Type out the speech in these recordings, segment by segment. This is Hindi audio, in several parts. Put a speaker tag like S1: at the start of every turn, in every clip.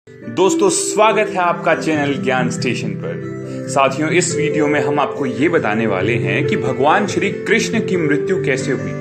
S1: दोस्तों, स्वागत है आपका चैनल ज्ञान स्टेशन पर। साथियों, इस वीडियो में हम आपको ये बताने वाले हैं कि भगवान श्री कृष्ण की मृत्यु कैसे हुई।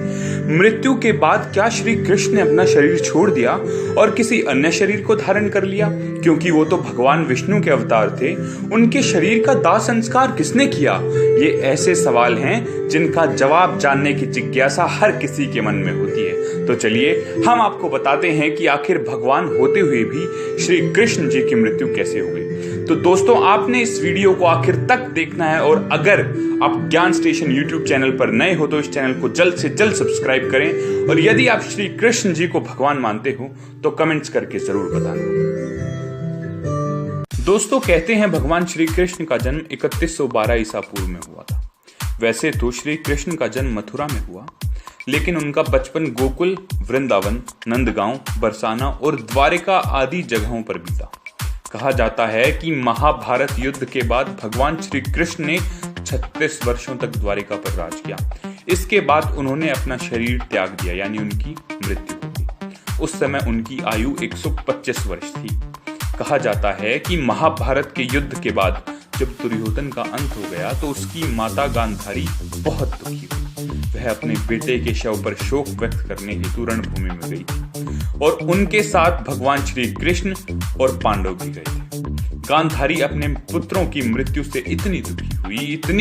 S1: मृत्यु के बाद क्या श्री कृष्ण ने अपना शरीर छोड़ दिया और किसी अन्य शरीर को धारण कर लिया? क्योंकि वो तो भगवान विष्णु के अवतार थे, उनके शरीर का दाह संस्कार किसने किया? ये ऐसे सवाल हैं जिनका जवाब जानने की जिज्ञासा हर किसी के मन में होती है। तो चलिए हम आपको बताते हैं कि आखिर भगवान होते हुए भी श्री कृष्ण जी की मृत्यु कैसे हो गई। तो दोस्तों, आपने इस वीडियो को आखिर तक देखना है और अगर आप ज्ञान स्टेशन यूट्यूब चैनल पर नए हो तो इस चैनल को जल्द से जल्द सब्सक्राइब करें और यदि आप श्री कृष्ण जी को भगवान मानते हो तो कमेंट्स करके जरूर बताना। दोस्तों, कहते हैं भगवान श्री कृष्ण का जन्म 3112 ईसा पूर्व में हुआ था। वैसे तो श्री कृष्ण का जन्म मथुरा में हुआ, लेकिन उनका बचपन गोकुल, वृंदावन, नंदगांव, बरसाना और द्वारिका आदि जगहों पर बीता। कहा जाता है कि महाभारत युद्ध के बाद भगवान श्री कृष्ण ने 36 वर्षों तक द्वारिका पर राज किया। इसके बाद उन्होंने अपना शरीर त्याग दिया, यानी उनकी मृत्यु हो गई। उस समय उनकी आयु 125 वर्ष थी। कहा जाता है कि महाभारत के युद्ध के बाद जब दुर्योधन का अंत हो गया तो उसकी माता गांधारी बहुत दुखी हुई। वह अपने बेटे के शव पर शोक व्यक्त करने हेतु रणभूमि में गई और उनके साथ भगवान श्री कृष्ण और पांडव भी गए थे। गांधारी अपने पुत्रों की मृत्यु से इतनी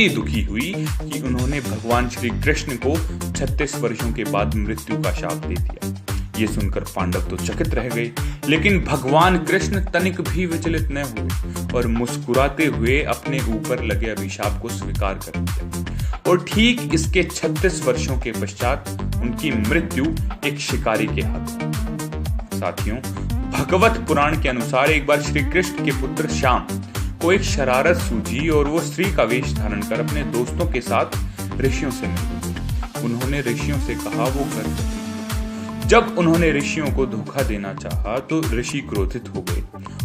S1: दुखी हुई कि उन्होंने भगवान श्री कृष्ण को 36 वर्षों के बाद मृत्यु का शाप दे दिया। ये सुनकर पांडव तो चकित रह गए, लेकिन भगवान कृष्ण तनिक भी विचलित न हुए और मुस्कुराते हुए अपने ऊपर लगे अभिशाप को स्वीकार कर लिया। और ठीक इसके 36 वर्षों के पश्चात उनकी मृत्यु एक शिकारी के हाथ। साथियों, भगवत पुराण के अनुसार एक बार श्री कृष्ण के पुत्र श्याम को एक शरारत सूझी और वो स्त्री का वेश धारण कर अपने दोस्तों के साथ ऋषियों से मिले। उन्होंने ऋषियों से कहा वो गर्भवती। जब उन्होंने ऋषियों को धोखा देना चाहा तो ऋषि क्रोधित हो गए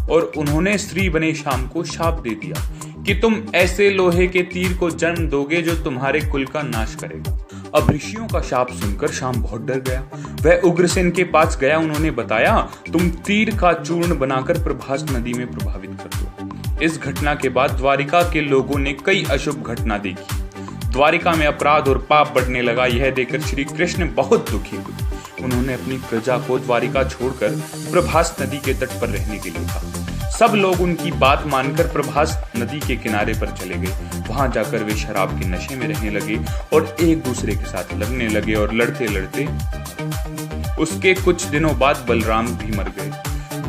S1: और उन्होंने स्त्री बने श्याम को शाप दे दिया कि तुम ऐसे लोहे के तीर को जन्म दोगे जो तुम्हारे कुल का नाश करेगा। अब ऋषियों का शाप सुनकर श्याम बहुत डर गया। वह उग्रसेन के पास गया। उन्होंने बताया, तुम तीर का चूर्ण बनाकर प्रभास नदी में प्रभावित कर दो। इस घटना के बाद द्वारिका के लोगों ने कई अशुभ घटना देखी। द्वारिका में अपराध और पाप बढ़ने लगा। यह देखकर श्री कृष्ण बहुत दुखी हुए। उन्होंने अपनी प्रजा को द्वारिका छोड़कर प्रभास नदी के तट पर रहने के लिए कहा। सब लोग उनकी बात मानकर प्रभास नदी के किनारे पर चले गए। वहां जाकर वे शराब के नशे में रहने लगे और एक दूसरे के साथ लड़ने लगे और लड़ते लड़ते उसके कुछ दिनों बाद बलराम भी मर गए।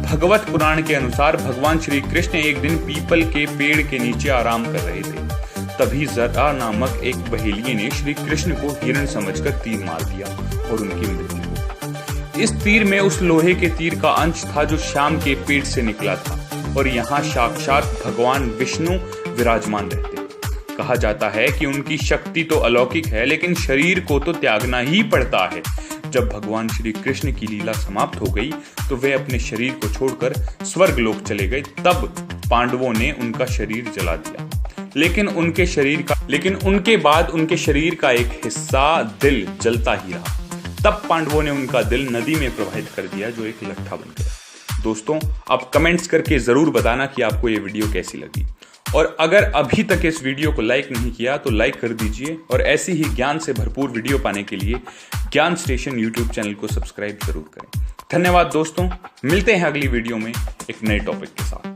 S1: भगवत पुराण के अनुसार भगवान श्री कृष्ण एक दिन पीपल के पेड़ के नीचे आराम कर रहे थे। तभी जरा नामक एक बहेलिये ने श्री कृष्ण को हिरण समझकर तीर मार दिया और उनकी मृत्यु हो गई। इस तीर में उस लोहे के तीर का अंश था जो श्याम के पेट से निकला था और यहाँ साक्षात भगवान विष्णु विराजमान रहते। कहा जाता है कि उनकी शक्ति तो अलौकिक है, लेकिन शरीर को तो त्यागना ही पड़ता है। जब भगवान श्री कृष्ण की लीला समाप्त हो गई तो वे अपने शरीर को छोड़कर स्वर्ग लोक चले गए। तब पांडवों ने उनका शरीर जला दिया, लेकिन उनके बाद उनके शरीर का एक हिस्सा, दिल, जलता ही रहा। तब पांडवों ने उनका दिल नदी में प्रवाहित कर दिया, जो एक लट्ठा बन गया। दोस्तों, आप कमेंट्स करके जरूर बताना कि आपको ये वीडियो कैसी लगी और अगर अभी तक इस वीडियो को लाइक नहीं किया तो लाइक कर दीजिए और ऐसी ही ज्ञान से भरपूर वीडियो पाने के लिए ज्ञान स्टेशन यूट्यूब चैनल को सब्सक्राइब जरूर करें। धन्यवाद दोस्तों, मिलते हैं अगली वीडियो में एक नए टॉपिक के साथ।